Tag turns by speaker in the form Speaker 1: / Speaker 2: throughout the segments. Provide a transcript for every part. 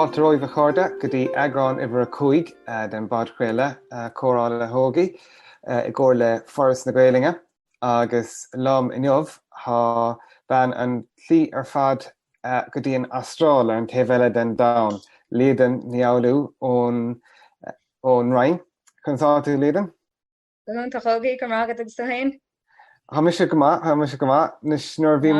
Speaker 1: Baltaróibh a chuirde go dtí eagrán uimhir a chuaig den bad chraoile comhrála thógaí I gcóir le Foras na Gaeilge agus lom inniuh há ben an clí ar fad go dtí an hAstráile an taobh den domhan Liadain Ní Fhoghlú ón Rinn. Chun tá tú Liadain?
Speaker 2: Tá chogaí go mágad agus do hain?
Speaker 1: Hamise go maith, nuair bhí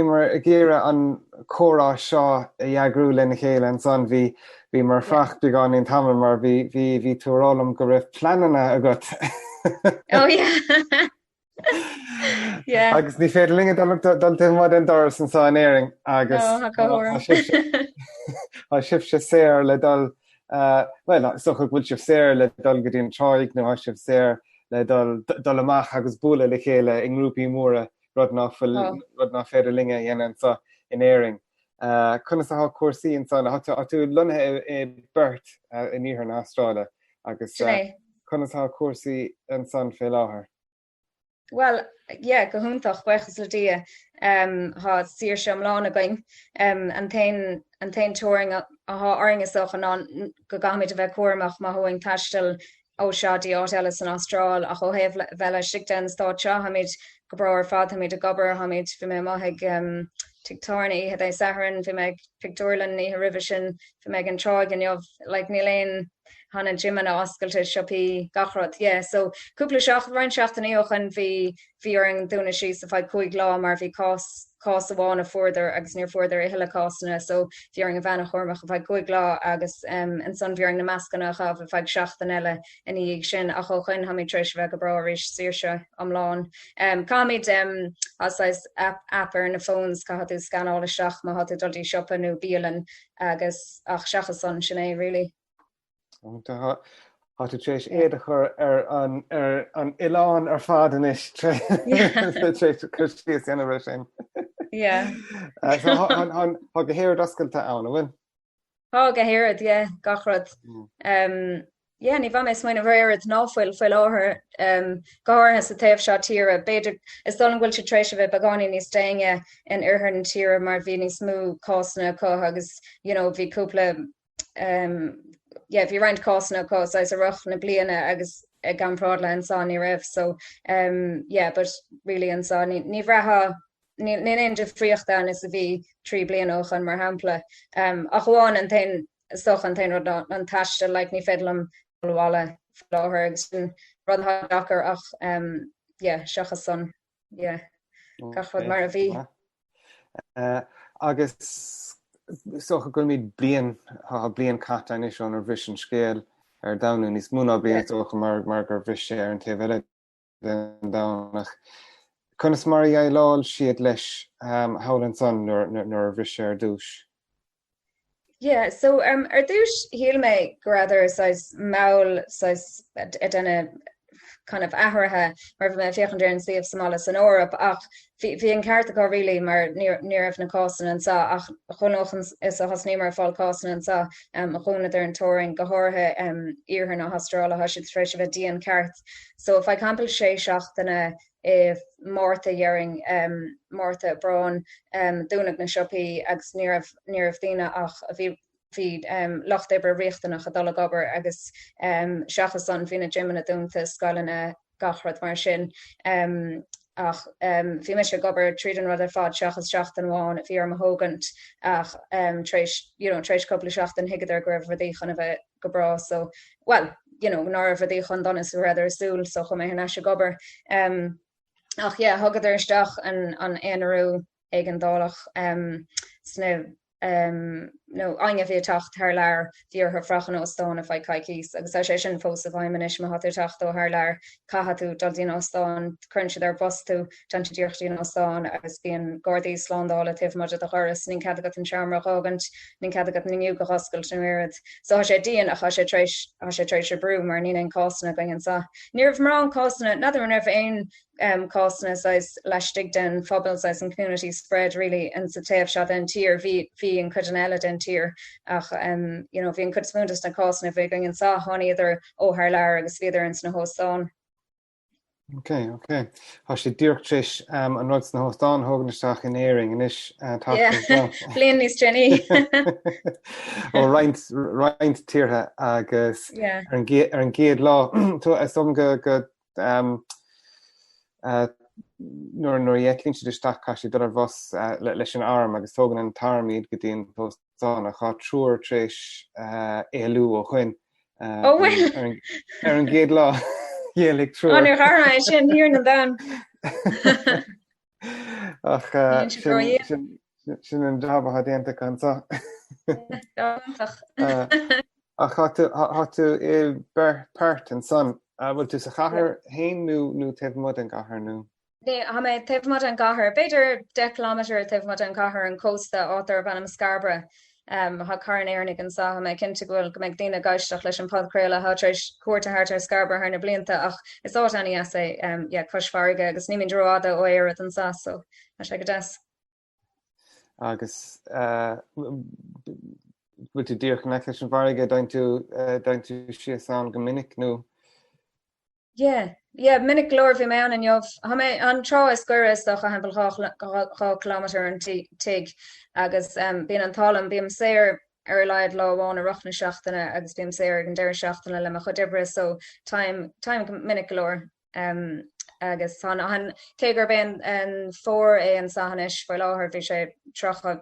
Speaker 1: mar a ggéire an córá seo a dheagrú lena chéile an son bhí mar fracht be gáin in tamar mar bhí túrálam go raibh planana agat.
Speaker 2: Oh yeah.
Speaker 1: Agus ní féidir linge dal tuimid an doras an sa an éiring agus há sibh sé séir le dal socha bhfuil sibh séir le dal go dtíon tráig nó há sibh séir le dal amach agus búla le chéile in grúpaí móra rud ná féidir linge dhéanaan sa in éiring. Conas a há cuasaí an san tú lonnaithe I Perth in íothar na hAstráile agus conas a há cuasaí an san fé láthair.
Speaker 2: Well, yeah, go húntaach buchas le dia há sír sem lána going an tain touring a há oringasach an go gaid a bheith cuairmach má thuing taistil ó seádí áile san hAstráil a cho héh bheile siigte stát seo haid go brair fad haid a gobar haid fi mé maithaigh Tictarnaí had é saharan fi meid Pictoirlan ní rih sin fi meid an tráig an jobh le níléon hanna Jimman a oscailte siopí gachrod. Yeah, so cúpla rein seachtain íochan bhí ar an dúna sí sa fáid chuig lá mar bhí cás amháin a fuidir agus níor fuidir I hiile cásanna, so bhí ar an bhena chumach a bhaid chuig lá agus an son bhí ar na meascanach a bhaid seachtain eile in íag sin a chochan haid treéis bheith go bráéis síirse am lán. Cáid asáis app ar na phones ca hatú scanála seach má hatú dultí siopa nó bíalan agus ach seachas son sinné really.
Speaker 1: Tá tú trééis éad a chur ar an Ileán ar fad inis trééis anna sin. Tá go héir oscailta ann bhain?
Speaker 2: Tá go héad, gachrod. Ní bha mé smaoine bhréad náfuil foiil láthair gáirthe sa taobh seo tíre. Beidir is dul an bhfuil se trééis bheith bagáí níos déine in iarthar an tíre mar bhí níos smú cásanna có agus bhí cúpla bhí roiint cásanna cos a roch na bliana agus ganrála an sá ní raibh, so but really an sá ní bhreatha ní de fríochtta is a bhí trí blianach an mar hampla a chuáin an tain stoch an tain an taiste le ní fédlam bháile láthir agus rudtha dachar ach seachas son gachfud mar a bhí.
Speaker 1: Agus socha go míid blian cata is an ar bhris an scéal ar damhnú níos múna blian socha mar gur bhris sé ar an taobh eile den domhnach. Conas mar láil siad leis hall san nuair bhris sé ar dúis?
Speaker 2: So ar dúis híal mé go raidir sais maul denna kind of ahrathe mar bheit mé fiochan an siomh Somalis an Órap ach bhí an ceart go rilí mar níorbh na cásan an sa ach chunochan is a hasní mar fáil cásan an sa a chuna ar an tóring go háthe iarthar na hAstráile ha siad freisin bheith díon ceart. So if I campbell sé seachtainna if Martha Yering Martha Braun dúnach na siopaí agus níorbh daoine ach a bhí locht eber richtannach a dal gobar agus seachas san bhína Jimmanna dúnta scailena gachrad mar sin ach bhí me se gobar trídan rud ar fád seachas seachtain bháin a bhí ar mahógant ach tréis coppla seachtain hiigad ar goibh bhdíchan a bheith go brá, so well nar bhdíchan don is rather súl so chu mé hena se gobar ach thugad ar isteach an éanarú ag an dálach sna aine bhí tacht thar leir bhíar th frachan óstáin a bhaid caiicís agus sé sin fós a bhaimiis má hatú tacht ó thar leir caithaú daldíon óstáin crunse ar bostú tan dúirtíon óstáin agus bíon Gordaí sláándála taobh muid a churas ní cadagat an seaamrach ágant ní cadagat níú go hoscailt an méad. So sé díon a sé trééis se brú mar ní an cásanna going sa. Níorh mar an cásanna nadidir an aon cásanna leistig den fphobal an community spread really an sa taobh se den tír hí an chud an eile den tír ach bhí an chud smúntas na cásanna bhí going sa tháinig idir ó thar leir agus bhíidir ins na hóstáin.
Speaker 1: Okay. Tá sé dúirtris an rud na hóstán thugnasteach in éing inis
Speaker 2: blian níos trini.
Speaker 1: ó roiint tíortha agus ar an géad lá tú som go nuair dhéiclín si isteach caiisi do ar bhos leis an arm agus tógan an tarmíad go dtíon postán a chá trúr tréis éú ó chuin ar an géad lá. Lig trú
Speaker 2: har sin hir na dan
Speaker 1: sin an job a déanta cansa a tú I Perth an son bhfuil tú sa chathair hainú taobh mud an gcathair nó.
Speaker 2: Ha mé taobh mud an gcathair, beidir 10 km taobh mud an gcathair an costa átar bannam Scarborough. Ha caran éirnig an sa me cinnte gohfuil go meid daine gaiisteach leis an podcréile hatrééis cuairta hátar Scarborough ar na blianta ach is áit aní é cosfarige agus nímín droáda ó éire an sa so sé go des.
Speaker 1: Agus bhfuil tú díoch ne leis an bharige dain tú sios an go minic nó?
Speaker 2: Minic glóir bhí mé an jobh. Ha mé an trá is scuireach a hempel 8 kilometer an tig agus bíon an talam bíam séir ar leid láháin a rochna seachtainna agus bíam séir an deir seachtainna le a chudibre so time minic glóir agus han tégur ben an 4 an sahanis foiil láthir bhí sé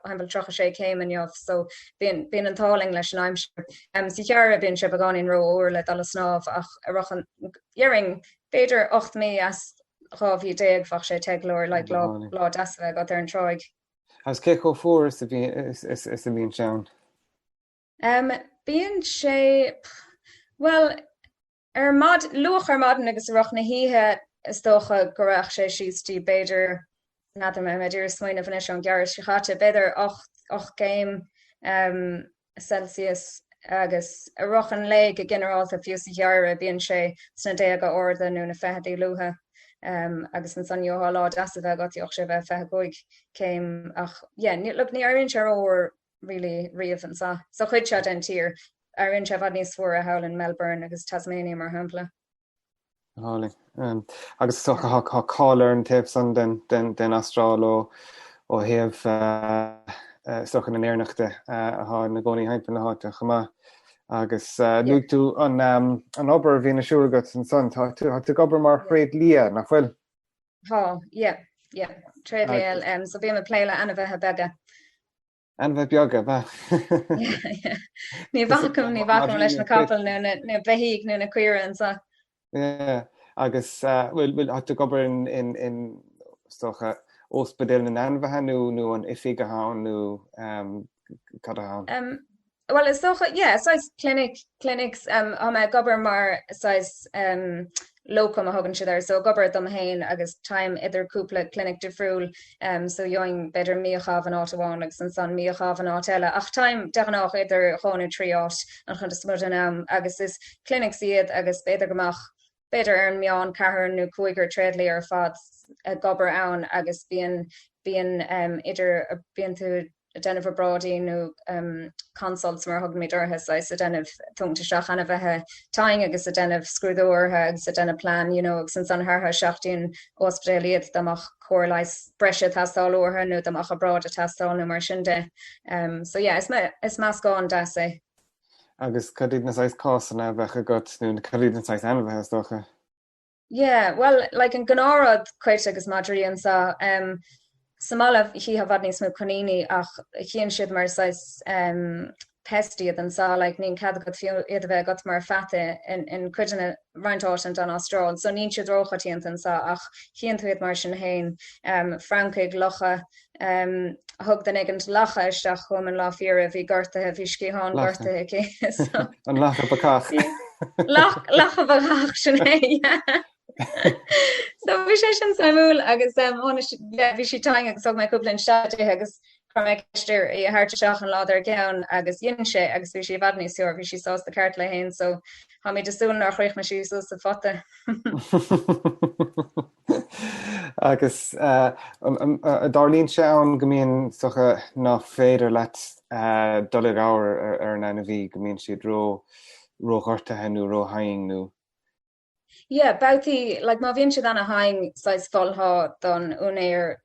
Speaker 2: hempel trocha sé céim an jobh so bíon an táling leis an aimimseir. Si ceara bíon se bagáin ro óir le dal snáb ach a rochan jearing beidir 8 mí as ráhí déag fach sé teglóir le lá dasbeh got ar an troig.
Speaker 1: Has cé go fór is a bhíon seán?
Speaker 2: Bíon sé well ar mad luach ar madan agus roch na híthe is dócha goreach sé síostí beidir na me idir smaoine van an gear chatte beidir 8 céim Celsius agus a rochan le a generalta fiúsa hearra bíon sé sna déag orda nó na fehadí lutha agus an san joá lá as bheith gotíoch sé bheith fegoig céim ach look ní airn se ó ri riamh an sa so chuid se den tír airn se bhd níos fuór a heil in Melbourne agus Tasmania mar hapla.
Speaker 1: Háling agus socha ha cáir an taobh san den hAstráile ó héamh stochan an éirneachta a na gcónaí haimpen na háte chumá agus nuú tú an obair bhí na siúrgat an son tá tú gobar mar chréad lia nach bhfuil?
Speaker 2: Tréad léal so bhí me pléile ana bheithe bega.
Speaker 1: An bheith beaga ba.
Speaker 2: Ní bhacum leis na capal nó bheithíigh nó na cuiire an sa.
Speaker 1: Agus bhfuil tú gobar in stocha ospedal in anmhathe nó an ifige hán nó cad a hán?
Speaker 2: Well is socha sais clinics me gobar mar sais locum a hagann si there so gobar dom hain agus time idir cúpla clinic defriúil so joing beidir míochaf an áháin agus an san míochaf an áile ach time dechanach idir cháinú triát an chun smut an agus is clinic siad agus beidir gomach beidir ar meán cahar nó cuaigur tredlí ar fad gobar ann agus bíon idir bíon tú denmh brádí nó consults mar thug mí dortha a denmh tungtasteach anna bheitthe taing agus a denmh scrúdúirtha agus a denna plán agus san thartha seachtaíon ospedaliad amach chóir leis breise tastáilútha nó amach a brád a tastáil mar sin de so is más gáin de é.
Speaker 1: Agus cadíad na 6 cásanna bheitcha got nó na cadíad na 6 anmhathe docha?
Speaker 2: Well like an gnárád chuit agus Madrí an sa Samala hí ha bhd níos mú conine ach chéan siad mar pestiad an sa like nín cad go fiú iad bheith got mar fate in cuidanna reintáit an Austrráil, so nín siad drochatíant an sa ach chéan tuad mar sin hain Frankig locha thug den agant lacha isteach chum an láfíre bhí gartathe bhí cíán gartathe cé.
Speaker 1: An lacha bacach.
Speaker 2: Lacha bacach sin So bhí sé sin sa múl agus bhí si taing agus sog meúplainn seaide agus chuméistir I háte seach an láidir ceann agus dhéan sé agus bhí si bhadní seoir bhí si sás de ceart le hain so ha mí desún nach chuoich me si sú sa fata.
Speaker 1: Agus darlíonn se an gomíon socha ná féidir leat dolig áir ar an NV gomíonn siad róchortathe nó róhaing nó.
Speaker 2: Yeah, bouty like má bhíonn siad anna haing sais falltha don unéir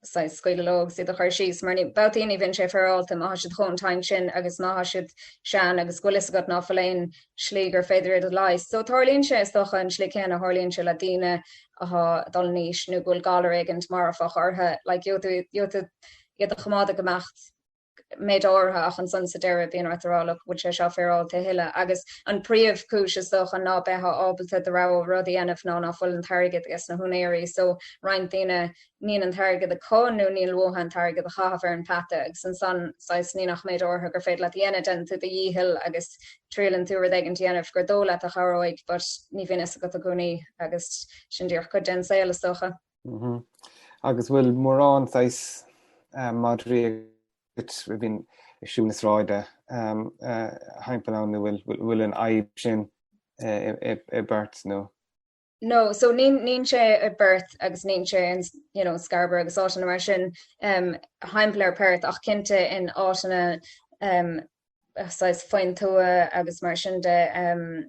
Speaker 2: sais scoilelóg si a chuir síos mar boutíí bhíonn sé fearálta má siad chun tain sin agus má siad sean agus golis agat ná foléin slí gur féidir a leis. So tharlíonn sé stocha an slí céan a tharlíonn se le daine a dul níos nó ghfuil galarigant mar a fach ortha, like iad a chamáda gemacht méid ortha ach an san sa deire bíon artarálach bud sé seo fearálta hiile agus an príomh cúis is stocha ná betha ábalta de rá rudí anmh ná fuil an targad gus na húnéirí, so rein daine níl an targad a conú níl bhtha an targad a chahar an pata agus an san sais ní nach méid ortha gur féad le dhéana den tú dhíhil agus trílann tú ag an déanamh gur dóla a charóid, but ní bhíine a go a gúnaí agus sin dtíor chud den saola stocha.
Speaker 1: Agus bhfuil mórrán sais Madrí bhín siúnasráide haimpán bhfuil an aib sin i Perth nó?
Speaker 2: No, so nín sé i Perth agus nín sé in Scarborough agus áitina mar sin haimpléir Perth ach cinnte in áitina sais foin tua agus mar sin de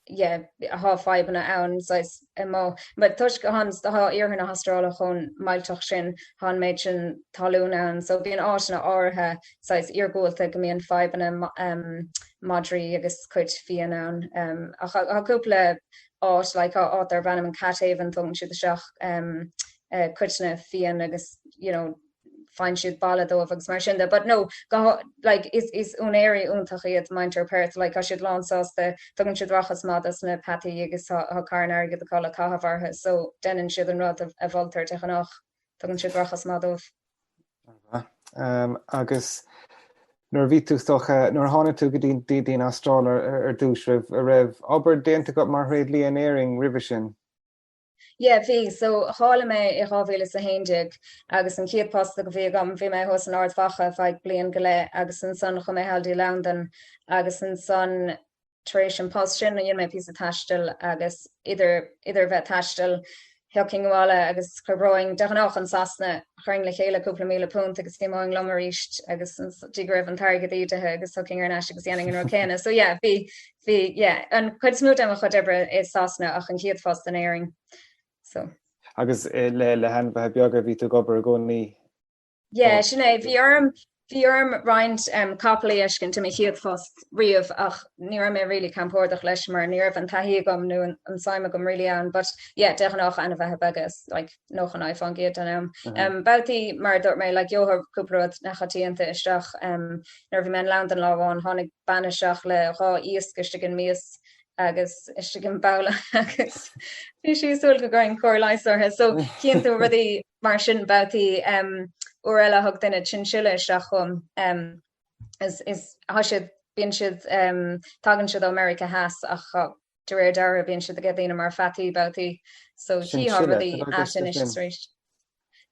Speaker 2: a há faibanna ann sais má, but tuis go hans de há iarthain na hAstráile chun mailteach sin han méid sin talún ann, so bhíon áitina áirithe sais iargóilta go mbíon faibanna Madrí agus chuid fian ann a cúpla áit like átar bhanam an catéhan tugn siad seach cuitna fian agus find siad baladómh agus mar sin de, but no like is unéirí úntaach iad maintear Perth, like siad lánsáasta tugann siad rachas madas na pataí agus carnar go chola cahahartha, so denan siad an rud a bhiltar techanach tugann siad rachas madómh.
Speaker 1: Agus nuair bhí tú stocha nuair tháina tú go dtí hAstráile ar dús a raibh obair déanta go mar réad líon éiring ribh sin.
Speaker 2: Yeah, bhí so hála mé I 2011 agus an chiad posta go bhí agam bhí mé hos an ardfacha feag blion go le agus an son chum mé haldí Liadain agus an son taréis an post sin a dhéon mé pí a taistil agus idir bheith taistil heocingháile agus chubráing deach an sasna chuing le chéile cúpla míle punt agus tíáin lomaríist agus dí raibh an targad ítethe agus thuking ar nas agus dhéanaing an rocéna, so yeah, bhí an chuid smúd am a chud ebre is sasna ach an chiad fast an éiring. So.
Speaker 1: Agus le hen bheit beaga ví tú gobar a gcónaí?
Speaker 2: Yeah, sinné bhí orm roiint capalaí eiscin mé chiad fast riamh ach ní mé rilí campórdach leis mar níamh an taí gom nó an saime gom rilí an, but yeah, dechanach ana bheith begus like nóchan iPhone géad an Bouty mar dúirt mé le Jothar cúpród na chatíanta isteach nar bhí men Liadain láháin tháinig banisteach le rá íoscaiste gin míos agus is gin baula agus bhí si súil go going cóir leisartha, so cían tú rudí mar sin Bouty uile thug duine chinchilla isteach chum is siad bíonn siad tagann siad America heas ach de réir dara bíonn siad a gcéadaine mar fatí Bouty, so tí rudí asin is rééis.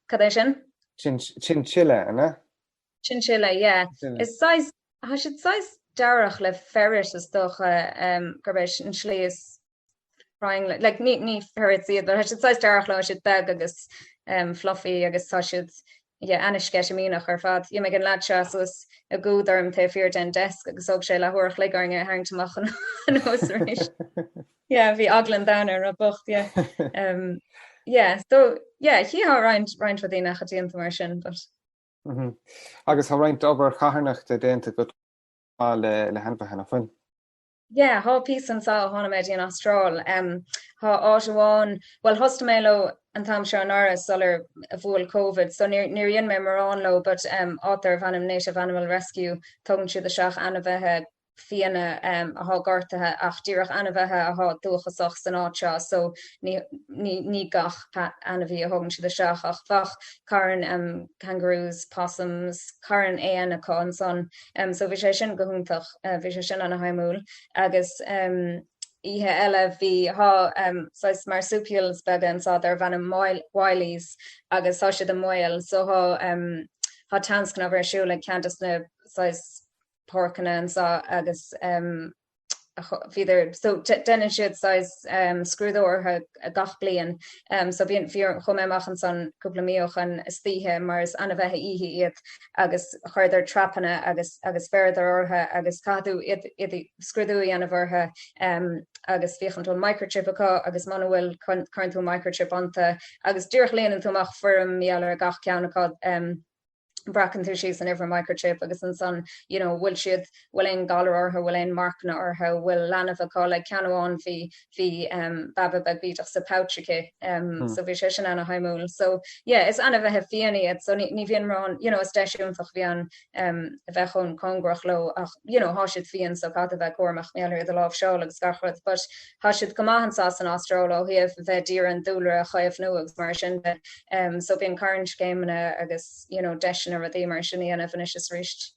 Speaker 2: Cad é sin?
Speaker 1: Chinchilla, anna?
Speaker 2: Chinchilla, yeah. Is size siad size dearach le ferris is stocha gurbéis an slíos frying like ní ferrit siad, but siad size dearach le siad bag agus fluffy agus tá siad anisce míach ar fad. Dí me an láse sos a gúdarm te fear den desk agus og sé le thuach le going a hangtamach an hoéis. Yeah, bhí aglan downer a bucht, yeah. So yeah, hí há roint fadí nach chatíanta mar sin, but
Speaker 1: agus há roint obair chatharnach de déanta go le henpa hena fun.
Speaker 2: Yeah, há pí an sa hána méid an Astráil há áháin well hosta mélo an tam se an áras solar a bhfuil COVID, so níor dhéon mé mar an lo, but átar bhanam Native Animal Rescue tugann siad a seach ana bheitthe fianna a há gartathe ach díreach ana bheitthe a há dúchasach san áte, so ní gach ana bhí a thugann siad a seach ach fach cairn kangaroos, possums, cairn éana aá an son, so bhí sé sin gohúntaach bhí sé sin ana haimúil agus ihe eile bhí sais marsupials began sa ar bhanam Wileys agus tá siad a moil, so há tanscan a bhar siú le cantas na sais porcanna an sa agus so denna siad sais scrúdóirtha a gach blian, so bhíon chuméach an san cúpla míoch an stíthe mar is ana bheithe ihe iad agus chuidir trapanna agus feardir ortha agus cadú iad scrúdúí ana bhartha agus fichantú microchip aá agus man bhfuil chuintú microchip anta agus dúch léanaan túach fum meallar gach ceannachá bracken tú síos an ever microchip agus an son bhfuil siad bhfuil ein galar ortha bhfuil ein marcna ortha bhfuil lenahá le ceanháin hí baba begbíach sa pouchike so bhí sé sin anna haimúil so is anna bheitthe fianaí so ní bhíon rán is deisiúnfach bhí an a bheith chun congrach lo ach há siad fion so cad a bheith cuamach méallir a láh seáil agus garchad but há siad gomahan sa an Astráile ó hiamh bheith dír an dúlar a chaamh nu agus mar sin so bhíon cairn céimena agus deis ar a dé mar sin ana fan is richt.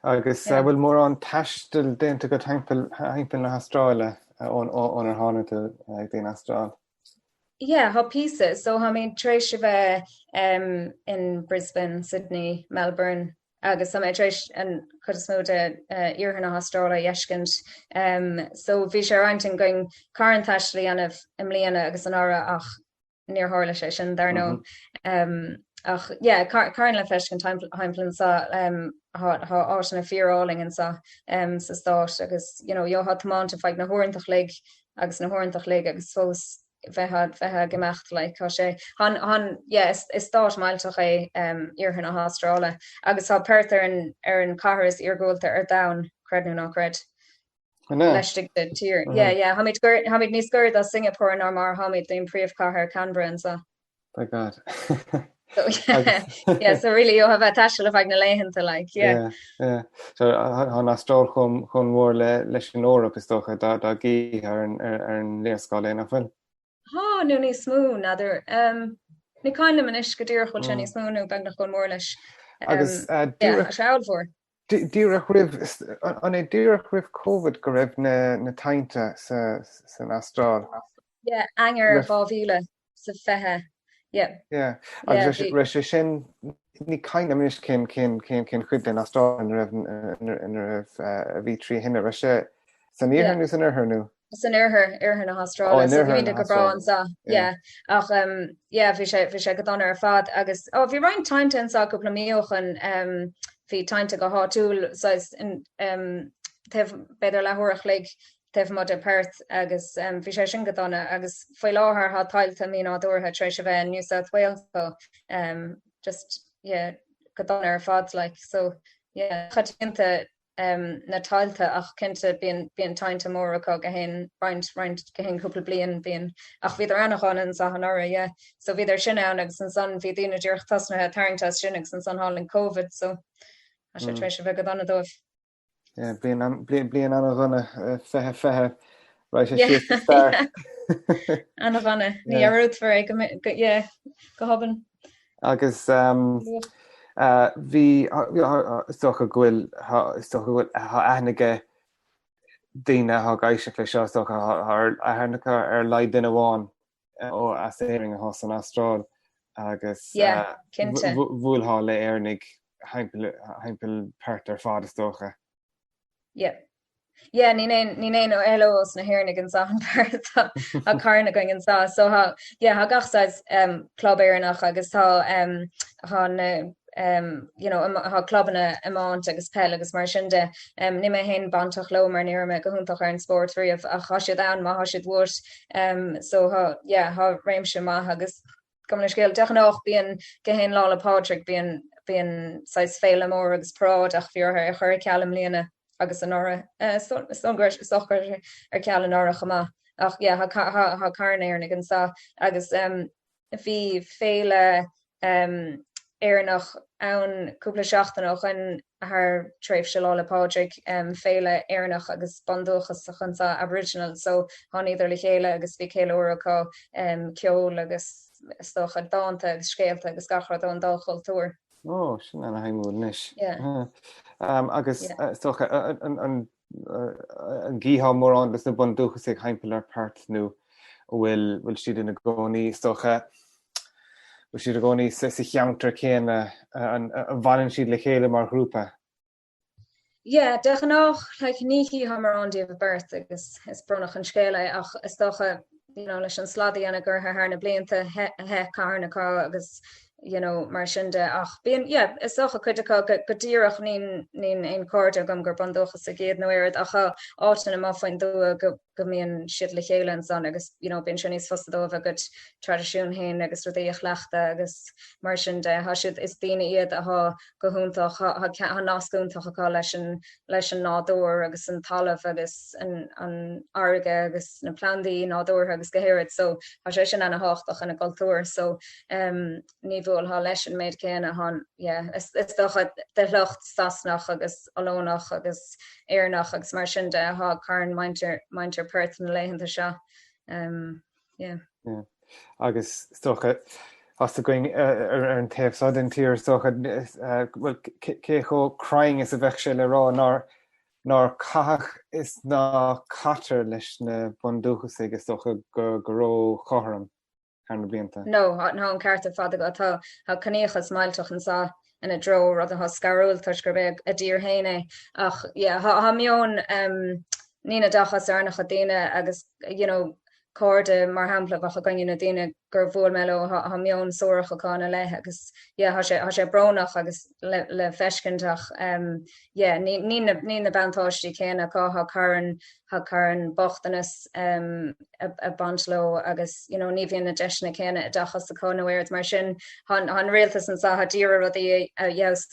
Speaker 1: Agus bhfuil mór an taistil dénta go haimpin na hAstráile ón ar tháinig ag déon Astráil.
Speaker 2: Há pieces so ha mé trééis se bheith in Brisbane, Sydney, Melbourne agus sa trééis an chu smúde iarthan na hAstráile dhéiscint so bhí sé ranting going cairn taislí anmh im líana agus an ára ach níor hála sé sin dar nó ach cairn le feiscin heimplann sa áit na fíráling an sa stát agus ha máanta feig na hórintach le agus na hórintach le agus fós bheithe gemacht le tá sé is stát mailteach é iarthan na hAstráile agus há Perth ar an carras argóilta ar da crednú nach cred. Leistig de tír. Hamid níos gur a Singapore an mar hamid den príomhcáthair Canberra an sa.
Speaker 1: By God.
Speaker 2: So really you have a taiisiil bhaid na léhananta like
Speaker 1: so an Astráil chun mór leis an órap is tócha dá gí ar an léirscáil éanamhfuil.
Speaker 2: nó ní smú nadidir ní caiinle man is go dtír chuil sin ní smúnú beag nach chun mór leis
Speaker 1: agus
Speaker 2: seáilmhór.
Speaker 1: Díreach rih an é díreach rih COVID go raibh na tainte san Astráil.
Speaker 2: Anger bháhíle sa fethe.
Speaker 1: agus sé sin ní caiine mis cin chud den Astráil in raibh a bhí trí hinine ra sé san íorthanú san arthnú.
Speaker 2: San arthair na hAstráile go bra an sa ach bhí sé go donna ar fad agus bhí rein tainte an sa go míochan hí tainte go háúil teh beidir lethúach le teh mod a Perth agus bhí sé sin go donna agus foioi láthair há tailte mí ádúthe treéis a bheith New South Wales so just go donna ar fad so chatte na tailte ach cinnte bíon tainte mór aá go hen roint go hen cúpla blion bíon ach bhí annachán an sa hanara so bhí ar sin agus an san bhí dtíine dúirch tasnathe taingtas sinnig san san hall in COVID so sé treéis a bheith go donna dóibh.
Speaker 1: Blian anna runne fethe right star.
Speaker 2: Anna runne ní arút for go haban.
Speaker 1: Agus hí stocha ghfuil aithneige daoine thá gaiise le seo stocha aithnecha ar Liadain amháin ó as éing a san Astráil agus bhúilá le airnig heimpel Perth ar fád is stocha.
Speaker 2: Ní ó eos na hiirnig an sa an Perth a carna going an sa so ha gachsáid club éarnach agus tá clubbanna amáint agus pell agus mar sinnde ní mé hen bantach lo mar ní me go húntaach ar an sportríomh a chaisiad an má haisiad bhút so ha réimse maith agus gom na scéil dechanách bíon go hen lála Patrick bíon 6 féile mór agus prád ach bhíortha a chuir cealam líana agus an ára sochar ar cealan ára chumá ach ha carnéirnig an sa agus bhí féile éarnach ann cúpla seachtainach an haar tréimh se lála Patrick féile éarnach agus bandúchas chun sa Aboriginal so há idir le chéile agus bhí chéile uairá ceol agus stocha dáanta agus scéalta agus gachra an dáchail túir.
Speaker 1: Sin anna haimúil níis. Agus stocha an gíá mór an leis na bandúchas ag heimpel ar Perth nó bhfuil siad in na gcónaí stocha bhfuil siad a gcónaí sa cheantar céanna an bhain siad le chéile mar grúpa.
Speaker 2: Dechanách le níí ha mar an díobh Perth agus is brunach an scéile ach is stocha leis an sladaí anna gur haar na blianta he carnaá agus mar sinnde ach bíon is socha chuideá go dtíireach nín ein cóide gom gur bandochas a géad nóir acha átain má faoin dú go mííon siad le chéile san agus bíon sin níos fostadómh a go tradiisiún hain agus rudéoch leachta agus mar sinnde ha siad is daine iad ath go húntaach ha nascúntaachá leis an nádúir agus an talamh agus an airige agus na plandaí nádúir agus gohéad so ha sé sin anna háchtach in na cultúr so ní bhfuil há leis an méid céine is docha de lucht sasnach agus alónach agus éarnach agus mar sinnde ha cairn mainter Perth na léhananta seo.
Speaker 1: Agus stocha as going ar an taobh sadin tír stocha cécho crying is a bheith sé le rá nar cath is ná catar leis na bunduchas agus stocha go ró chotharam carna blianta.
Speaker 2: No, ná an carta fada go tá caníochas mailteach an sa in a dro rud a scarúil tar gur beh a dír héine ach ha mion nína dachas arnach a daine agus códe mar hapla bach a ganin na daine gur bhfuil meló ha mion soirach aána le agus ha sé bronach agus le feiscintach ní na bantáistí céna cá ha caran bochtanas a bantló agus ní bhíon na deisna céna a dachas aánair mar sin han réaltas an sa díra rudí a jaúis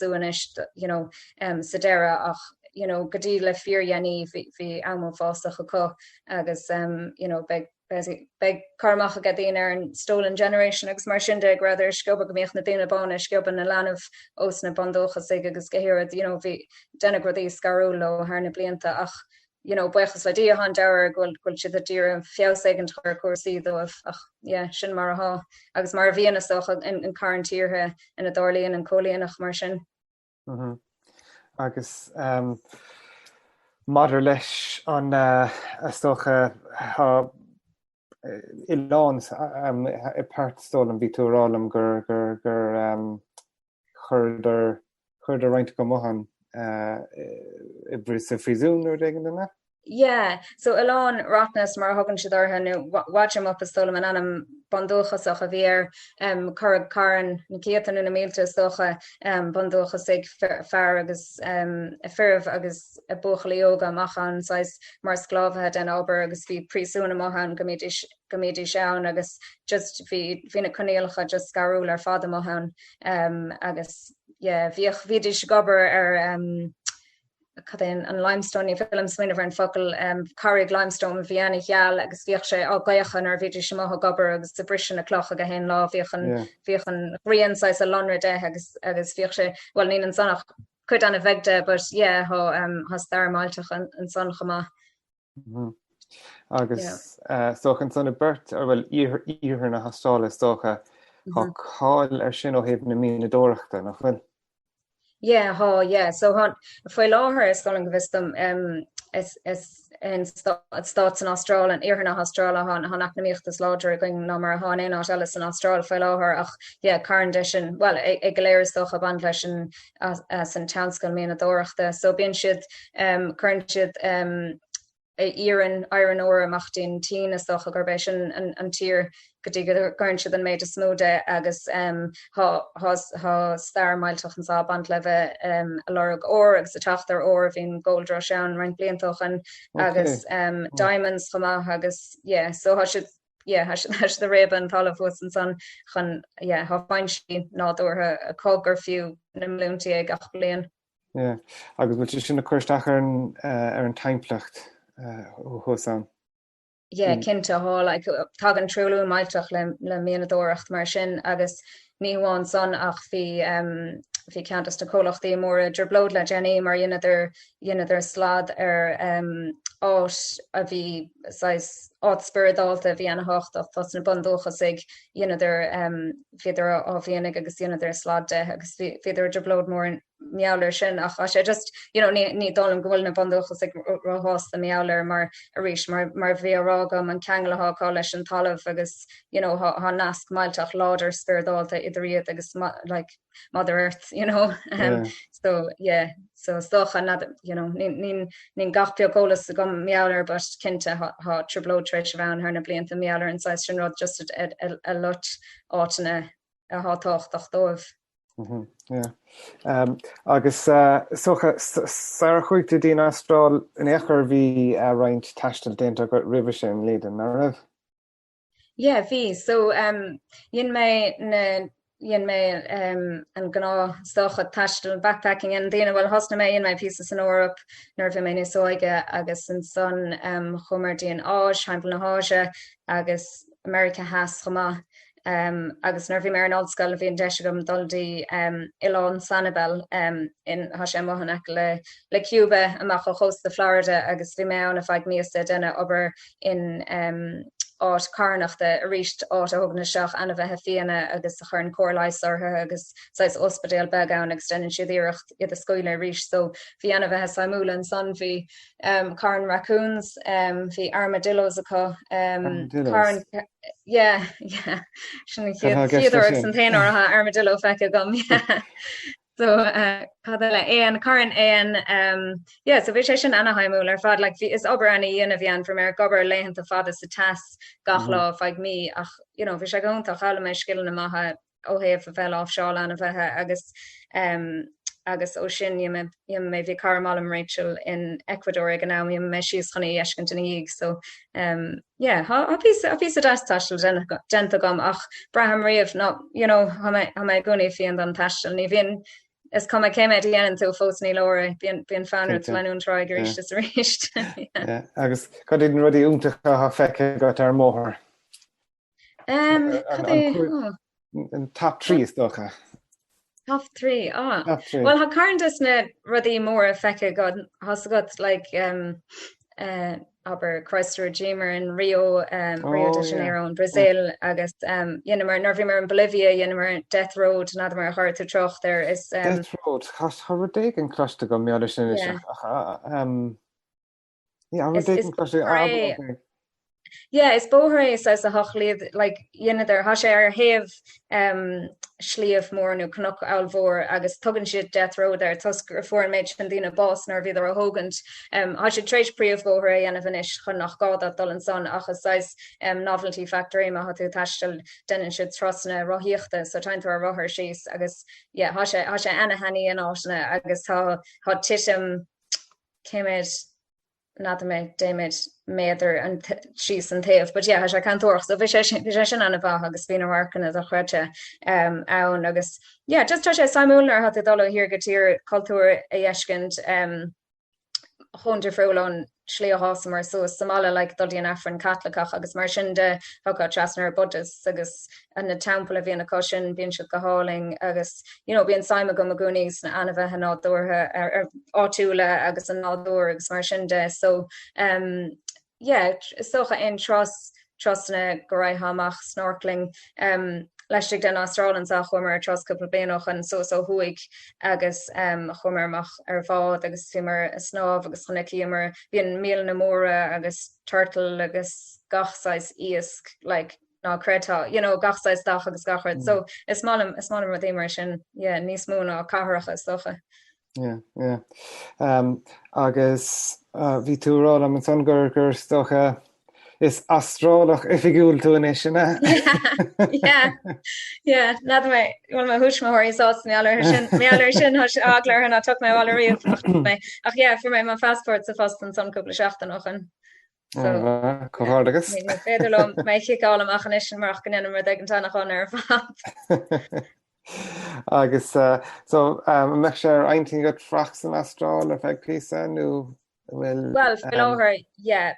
Speaker 2: sa deire ach godí le fearhéní hí am fástach acu agus be karmach a gadín ar an stolen generation agus mar sin de rather scoba go méoch na déine bána scoban na lanmh os na bandochas agus gohéad hí denna grodí scarúlo haar na blianta ach buchas le dí han dawer goil si a dír an fiásagan chuir cuasaí ach sin mar aá agus mar bhíana socha in carantíirthe in a dálíonn an cólíonach mar sin.
Speaker 1: Agus madidir leis an stocha i lás i Perth stólam bhí túrálam gur chuir roiint go mohan i brí sa frísún ar dagan duna?
Speaker 2: So Elan Ratnas mar hagan si darhan watch him up a stolam an anam bandochas a vir Karan Nikatan in a mélte socha bandochas sig far agus ferv agus a bochalioga machan sais mar sklave den aber agus vi prisúna mohan gomedi sean agus just vi na connéelcha just scarúl ar fada mohan agus vich vidish gober an limestone film swinner an focal Carrig limestone Vienna Yal agus bhíoh sé á gaochan ar viidir sem moth gobar agus sa brisin a cloch a hen lá bhíochan rian sais a lonnaithe agus bhíoh sé well ní an sannach chud an a bheagde but ha star máilteach an son chama.
Speaker 1: Agus sochan sanna Bert ar bhfuil íhir na hAstráile socha há cáil ar sin ó héh na mína dóireachta nach bhfuil.
Speaker 2: So foi láhar is stoling vistum is in staats in Austráil an éhna hAstráile han acnamíochttas láidir going ná mar há éá eile an Austráil foi láhar ach cairn well ag léirstoch a band leis san townscoil mína dóireachta so bíon siad current siad Iran óra amachtain tí is socha garbéis an tír gotí garn siad an méid a smúde agus há star mailteach an sá band leh a lorug ó agus a taachtar ó hín goldra sean rein bliantochan agus diamonds chumá agus so ha si the réb an tal fus an san chun ha fáin si nádúthe a cógur fiú na mlúntaí ag ach blian.
Speaker 1: Agus bhfuil sin na chuirteach ar an timpplacht hosan.
Speaker 2: Cinnte há tag an trúlú mailteach le mianadóireacht mar sin agus níháin son ach bhí ceantas na cólachtaí mór drblód le Jenny mar dhéanaidir slad ar áit a bhí áit spiridálta bhí anna hácht fas na bandóchas ag dhéanaidir féidir á bhíananig agus dhéanaidir sládde agus féidir drblód mór meáler sin ach sé just ní dám gohfuil na bandóchas ag ráhás a meáler mar a ríis mar bhírágam an ceanglaá leis an talamh agus há nasc mailteach láidir spiridálta idiríad agus Mother Earth so stocha nín gachpeogólas a gom meáler but cinnte há triblód treéis bhean ar na blianta meáler an sais sin rud just a lot átainna a hátáchtach dóibh.
Speaker 1: Agus socha sa chuigte dín Astráil in éair bhí roiint taistil dénta go ribh sin Liadain na raibh?
Speaker 2: Yeah, bhí. So dhéon mé an gná stocha taistil backpacking an déana bhfuil hosna mé dhéon mé pí san Eorp nuair bhí mé níos óige agus an son chumar díon áis, haimpla na háise agus America Has chumá. Agus nervhí mar an oldscoil a bhíon deise gom duldaí Ileán Sanibel in hAstráile le Cuba amach ó chósta Florida agus bhí mé anna feid míosta duine obair in áit carnach de a ríist áit a thugna seach ana bheithe fianana agus a churn cóirláis ortha agus sais ospedéal beagán agus denan siad iirecht iad a scoile ríist, so bhí ana bheithe saimúla an son bhí carn raccoons, bhí armadillos acu, carn sin chiaadúach san tain ortha armadillo feice gom. So cadile éan caran éan so bhí sé sin anaheimúil ar fad like is obair anna dhéana bhían for mar gobar leihananta fada sa tas gach lá feag mí ach bhí sé gonta chaala mé skillan na maithe óhéamh a bheith áh seáil ana bheitthe agus ó sin mé bhí carmálam Rachel in Ecuador ag ná mé sios chuna eiscint in íig, so pí a dastáisiil genta gom ach braham riamh ha mé gúnaí fion an taisiil ní bhíon is cum céime dhéanaan tú fós ní leir bíon fanir leún tráid ríist is ríist.
Speaker 1: Agus chu dtíon rudí úntacha ha feice go ar móthir? An top 3 is dócha.
Speaker 2: Top 3, well ha carntas na rudí mór a feice god has got like aber Chrysler Dreamer in Rio de Janeiro in Brazil agus mar nervhí mar in Bolivia mar Death Road na mar hard to troch there is
Speaker 1: Death Road has dé an cluiste go meáir sin
Speaker 2: is bóthrééis as a hachliad like dhéanaidir ha sé ar thaobh slíomh mór nó cnoc áilmhór agus tugann siad Death Road ar tusgur fuór méid an dtína bás nar bhíidir a thugant há sé tréis príomh bóthra ana bhanis chun nach gáda dul an son achas sais novelty factory má tú taistil denan siad trasna rothíochta so tainú a rothir síos agus há sé ana haí an áisna agus tá tiitim céimiid náid déimiid méidir an síos an taobh, but ha sé cantóch, so bhí sé sin anna bh agus bhíon bhharcanna a chuirte ann agus just tá sé saimúlar hat dul hir go tír cultúr a dhéiscint chuntar friúlán slíohás mar so Somála like dulíon Afran Catlaach agus mar sin de fágá trasnar Buddhist agus an na temple a bhíon acu sin bíon siad go háling agus bíon saime go magúnís na ana bheithe nádútha ar áitiúla agus an nádúr agus mar sin de so socha in trasna go raibh hamach snorkeling leistigh den Austrrálan a chumar troscúpla béanoch an so thuig agus chumarach ar bhád agus fiimar a snáb agus chuna cíamar bíon míl na móra agus turtle agus gachsáis íosc like ná crétá gachsáis dach agus gachard so is málam a d mar sin níos mú ná cathracha socha.
Speaker 1: Agus bhí túrá am an songur stocha is astrálach ifigúil tú in sinna?
Speaker 2: Nad mé bhfuil me thuismóir isás méallir sin aglar na tu mé bhil riomh mé ach fu mé má fastport sa fast an sonúpla seachtain nachchan.
Speaker 1: Cohhardagus?
Speaker 2: féidirlumm mé chiálam achan is sin marach gan mar ag an tanach an ar fad.
Speaker 1: Agus me sé ar einting go frach san Astráil ar feag písa nó bhfuil?
Speaker 2: Well, fiáhar,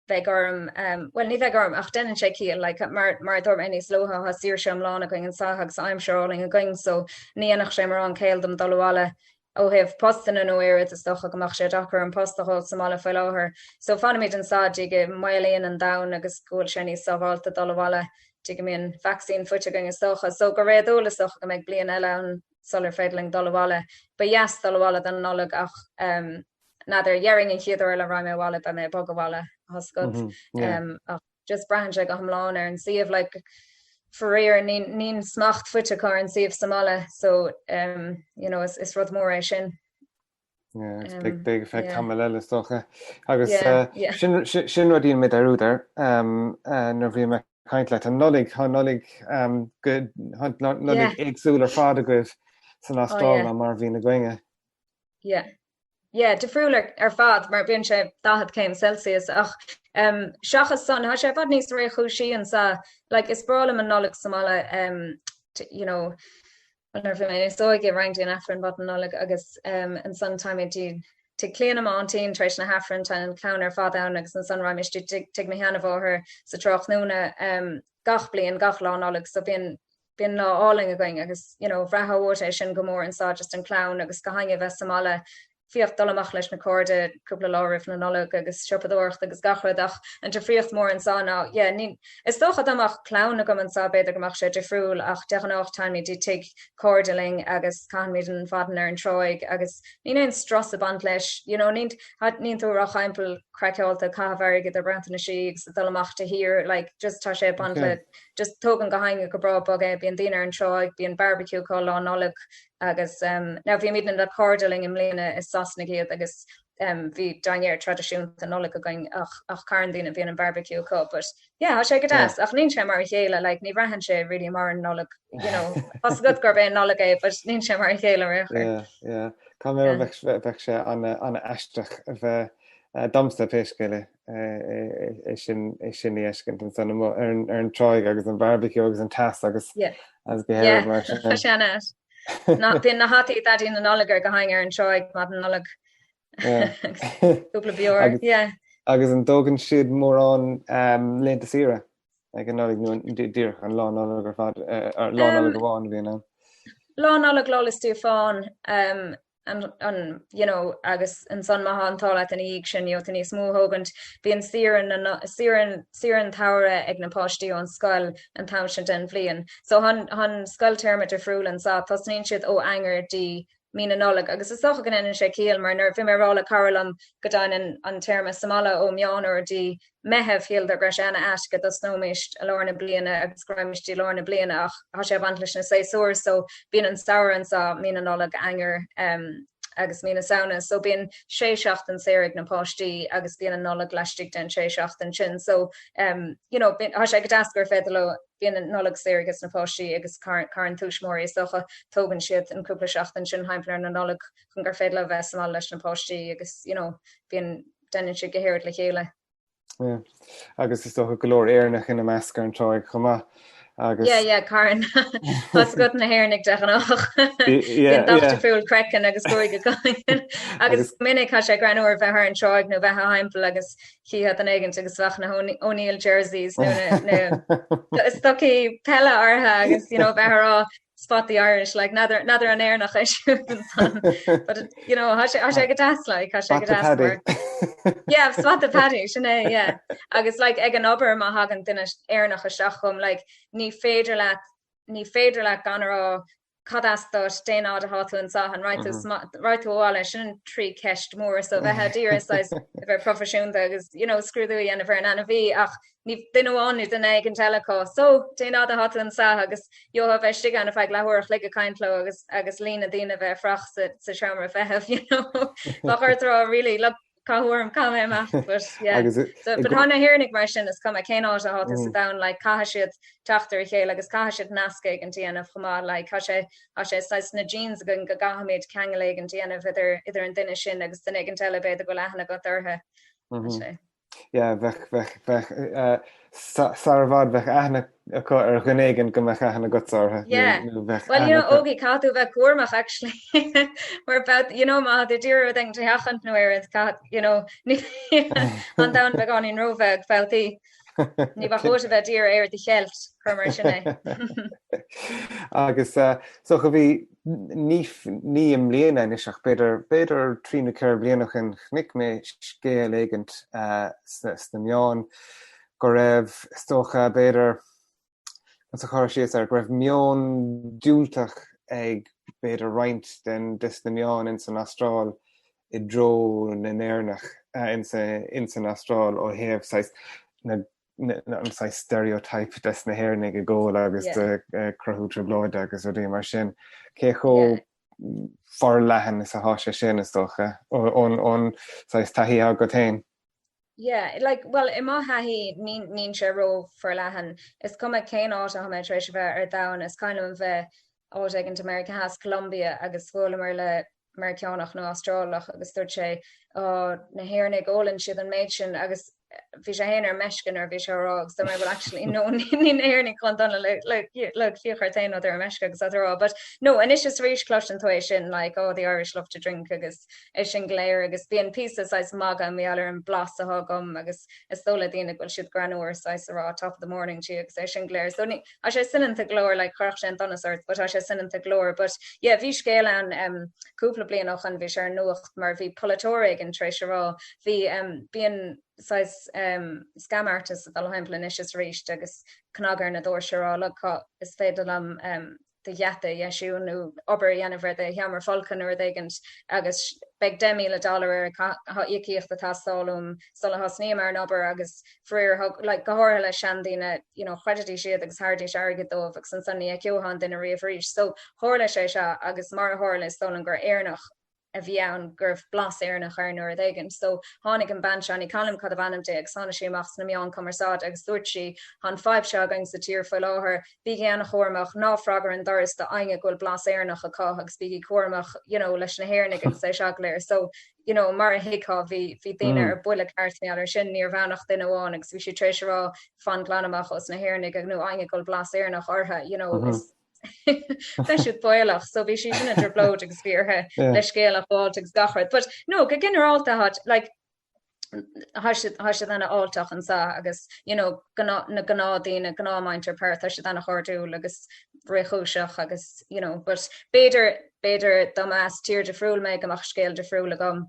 Speaker 2: Vegorm well ní vegorm ach den sé kiel like mar dorm any slóha ha sir sem lá going an sahag so I'm sure a going so ní nach sé mar an céil dom dalwale ó hef postan an óir is stocha goach sé dachar an postachol Somála fel áhar so fanid an sa dige mailéon an da agus ggóil sé ní savalta dalwale dige mén vaccine fute going stocha so go rédóle stocha go meg blian eile an solar féidling dalwale but yes dalwale den noleg ach nadir jering en chiidir le raime wale be me bogawale hoscot just branch go hamláin and see if like forréir nín smacht fute kar and see if Somála so is rud mór sin.
Speaker 1: It's big effect hamile stocha agus sin rodín mid arúder nar bhí me kaint le an nolig good nolig éagsúil ar fád a goibh san Astráil na mar bhí na goinge.
Speaker 2: Yeah, de friúler fad mar bíonn sé 10 céim Celsius ach seachas san ha sé fad níos ré chuí an sa like is brala an nolig samala you know nar bhí mé sóige reinint an afran bot an nolig agus an san time te léan am antín treéis na hafran tan an clown ar fád an agus an sunraimistí te mé heanna bhór sa troch núna gach blion gach lá nolig so bíon ná áling a going agus bhreathhóir sin gomór an sa just an clown agus go hainge bheith samala fiocht dolamach leis na corde cúpla láirih na noleg agus siopadúirt agus gachradach an te friocht mór an sána is dócha amach clown go an sa beidir gomach sé defriúil ach dechan nach taimimi dí te cordeling agus canmid an fadan ar an troig agus ní éon stras a band leis nín túach heimpel crackálta cahaverige a branta na sigs dolamach te hir like just tá sé bandle just tógan go hainge go bra bogé bíon dtíine ar an troig bíon barbecue có lá noleg agus now bhí mían le cordeling im léine is sasna géad agus bhí dair tradiisiún an nola a going ach carndína bhíon an barbecue cup but ha sé go as ach nín sé mar chéile like ní rahan sé ri mar an nola pas go gur bé nola é but nín sé mar chéile
Speaker 1: Tá mé bheith sé an eisteach a bheith damsta péisceile sin éiscint an san ar an troig agus an barbecue agus an tas agus as gohéir mar
Speaker 2: bhíon na hatí daí na nolagar go haing ar an troig má an nolag úpla bíor
Speaker 1: agus an dógan siad mór an lénta sire ag an nolig dúr an lá nolag ar fad ar lá nolag go bháin bhíon an
Speaker 2: lá nolag lálas tú fáin an agus an son maha antála an íag sin ní smóthógant bíon siran tare ag na páistí an scoil an tam sin den bblion so han scoiltermit a friúlan sa tasnín siad ó anger dí mína noleg agus is socha gan sé cíal mar nar bhí marrála Carolm godain an terma samala ó meán or dí mehef hield ar grasena aske dat snowmist a lorna bliana agus grimistí lorna bliana ach ha sé vantlis na sé soir so bín an saoran sa mína noleg anger agus mína sauna so bíon séseach an sérig na páistí agus bíon an noleg leistig den séseach an sin so ha sé go asgur fedal bíon an noleg sérigus na páistí agus caran túismóí socha tógan siad an cúpla seach an sin heimplar na noleg chun gur féile bheits an leis na páistí agus bíon den si gohéir le chéile.
Speaker 1: Agus is toch golóir éarnach ina meascar an troig chumá agus
Speaker 2: Karen has go na hairnig dechanach dachtafúil crecin agus goig go agus minic ha sé granúir bheit an troig nó bheit heimpel agus chi hat an aigen agus fach na O'Neill jerseys is stoki pelle artha agus bheit spot the Irish like neither an air nach but ha sé go as like ha sé go spot the paddy sinné agus like ag an ober ma hagan duine air nach a seachum like ní féidir le ganrá cadastá déá a hatú an sa an rightúáile sin trí ceist mór so bheit dír bheit profisiúnta agus scrúdúí an bhar an ana bhí ach ní duháin is den ag an teleá so déá a hatú an sa agus jo a bheith sti an feid lehuiach le a caiintló agus lína dína bheith frach sa seomra feheh bachirrá ri le Cahuarm come but hanna hearnig mar sin is come cé á a hat is down like caiisiid tatar chéile agus caiisiid nascaig an tíanamh chumá like sé sais na jeans gon go gahamid cheangaigh an tíanamh idir an duine sin agus den ag an telebéid a go lehana go orthe
Speaker 1: bheith sarvad bheith aithna ar gnéigen go meach aithna gotártha
Speaker 2: well ógi catú bheith cuamach actually mar about má de dúr ding te hachant nuir an da be gan in roveh feltí ní bh chóir bheith dír éir de chelt chumar sinné
Speaker 1: agus so go bhí ní am léana isach beidir trína cur blianach an chnic mé scéal éigent na meán go raibh stocha beidir sa chuir sios ar go raibh meán dúltach ag beidir roint den dis na meán in san Astráil I dro na néirnach in san Astráil ó héamh an stereotype des na hairnig a ggóil agus de crothútra bloid agus ó dí mar sin cé cho for lehan is a háise sin is stocha ón taí a go tain.
Speaker 2: Yeah, like well ima hahi nín se ro for lehan is cuma céin áta ha treéis bheith ar dain is kind of áta ag America has Columbia agus fóla mar le Americanach nó Austrálach agus dúirt sé na hairnig ólann siad an méid sin agus bhí sé héanaar meiscin ar bhí sé rá so mar bhfuil actually no nín airnig chu donna le fiochar tain ó ar meisce agus rá but no and is just rís closh an tuéis sin like the Irish love to drink agus is sin gléir agus bíon pieces as maga méallar an blas a hagam agus is tóla dína bhfuil siad granúir sais rá top of the morning tí agus é sin gléir so ní a sé sinanta glóir le chuach sé an donnasart but a sé sinanta glóir but yeah bhí scéile an cúpla blianach an bhí sé ar nuacht mar bhí polatóraigh an treéis rá bhí bíon sais scam artist a hemplan is reached agus knagar na dóirserá le is féidir am de jette jeisiúnú ober dhéanamhar de heamar falcan or dégant agus beg $10,000 ha ikíocht a tásáúm sola hasnémar an ober agus fréir like gohor le seandína chuidetí siad agus hardí agad san sanní a ceohan den a riomh so hála sé se agus mar hála stolan gur éarnach a bhí an gurh blas éarnach ar nuair dhéigen so tháinig an ban seánnig calm cad a bhanamte ag sana sé machs na meán commeráid agus dúirt si an 5 se gang sa tír foiil láthair bí an chóirmach náfragar an doras de aine ghfuil blas éarnach a cá agus bí cuairmach leis na hairnig agus sé seagléir so mar a hiá hí daine ar buile ceartmé ar sin níor bhenach duine bháin agus bhí sé trééisrá fan glanamach os na hairnig ag nó aine ghfuil blas éarnach ortha is Feisiú foiilech so bhí si sin idir blóid agus bhíorthe le scéalach bháilt agus gachard but no go generalta hat like ha se anna áltach an sa agus na gnádaína gnámainter Perth se anna chóirú agus réchúiseach agus but beidir dá meas tír de friúil méid amach scéal de friúla gom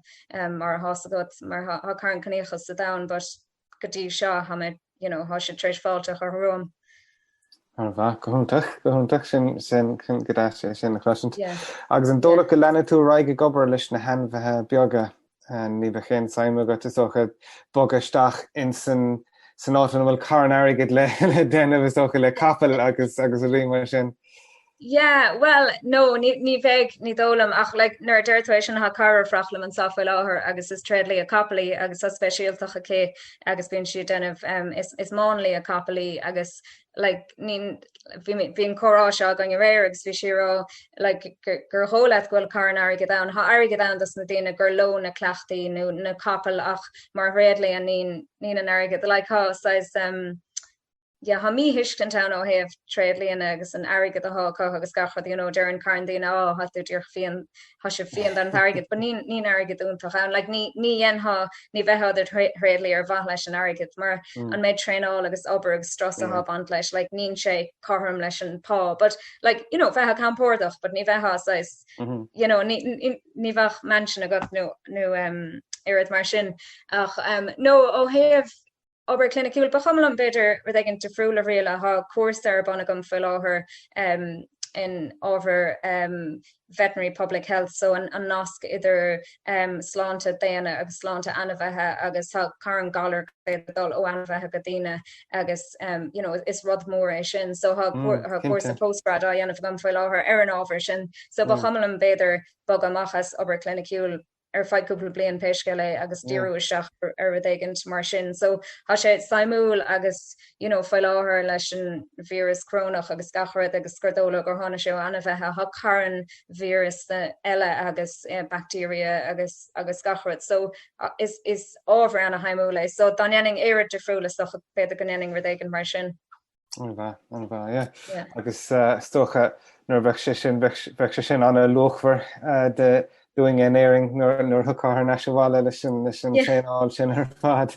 Speaker 2: mar hásagat mar ha cairn canéchas sa da but gotí seo ha me ha se trééis fáilteach ar rom.
Speaker 1: gohúntaach sin godáte sin na chluint. Agus an dóla go lena tú raige gobar leis na henmhethe beaga ní bheith chéan saimime go tusocha bogasteach in san átain bhfuil cairn airigid le déanamh socha le capel agus a rí sin.
Speaker 2: Yeah, well, no, ní bheith ní dólam ach nuair deirtuéis sin ha cara frachlam an safuil láthair agus is tréadlaí a capalaí agus a speisialtacha cé agus bíonn siad denmh is mánlaí a capalaí agus bhíon chorá seo gan réir agus bhí sirá gur hólaat ghfuil cairn airigid ann ha airigid ann na daine gur lo na cleachtaí nó na capal ach mar réadlaí a ní an airigid ha mí hiiscin town ó heh tréadlíon agus an airigid a há agus gachad dearan carndína hatú dúr fion ha se fion an airigid, but ní airigid úntaach an ní enha ní bheitha réadlaí ar bhaith leis an airigid mar an méid tréáil agus obair agus stras a hab an leis nín sé carm leis an pá, but bheitha campórdach, but ní bheitha sais ní bheith mention a got nó irid mar sin ach nó ó heh ober clinicúil bacham an beidir ru gin te friúla réile ha cuasar banna gom foiil láthair in over veterinary public health so an nasc idir sláinte déana agus sláinte anmhethe agus cairn galar dul ó anmhethe go dtíine agus is rud mór é sin so ha cuasa postgrad a dhéanamh gom foiil láthair ar an ábhar sin so bacham an beidir bag amachchas ober clinicúil feidúpla blion peisceile agus díúiseach ar dhéigint mar sin. So ha sé saimúil agus foiil láthair leis an vírus crónach agus gachard agus scordóla gur tháina seo anmhethe ha cairn vírus eile agus bacteria agus gachard. So is ábhar anna haimúla. So danéing éirid de friúla socha beidir gonéing ru dhéigint mar sin.
Speaker 1: An bheith, agus stocha nuair bheith sé sin anna lochhar de doing an airing nor thucáir naisiáile leis sin tréáil sin ar fad.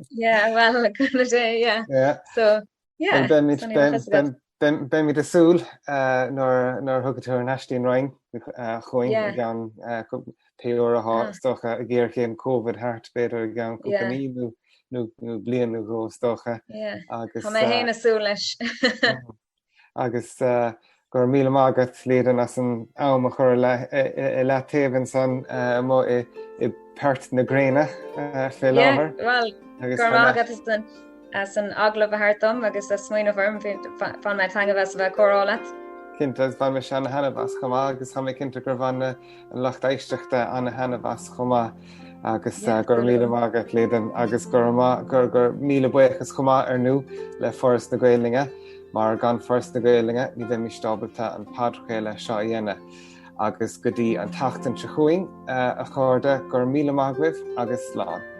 Speaker 2: Yeah, well, good day, yeah. So, yeah.
Speaker 1: Ben mi de súl nor thugatóir naistíon roiin chuoin gan peor a stocha a ggéir chéan COVID hart beidir gan cúpaní nó blian nó go stocha.
Speaker 2: Agus mé héana súl leis.
Speaker 1: Agus gur míle mágat lían as an am a chur le taobhann san mó I Perth na Gréine fé láthair.
Speaker 2: Well, gur mágat as an aglah a hartam agus a smuoine bharm fan me tanga bheits bheith chorálat.
Speaker 1: Cinnte fan me se an hanabhas chumá agus ha mé cinnte gur bhaine an lecht éisteachta an hanabhas chumá. agus gur míle mágad Liadain agus gur míle buchas chumá ar nó le Foras na Gaeilge mar gan Foras na Gaeilge ní bheith mí stábalta an padchéile seo dhéine agus go dtí an tachtain se chuing a chuirde gur míle mágad agus slán.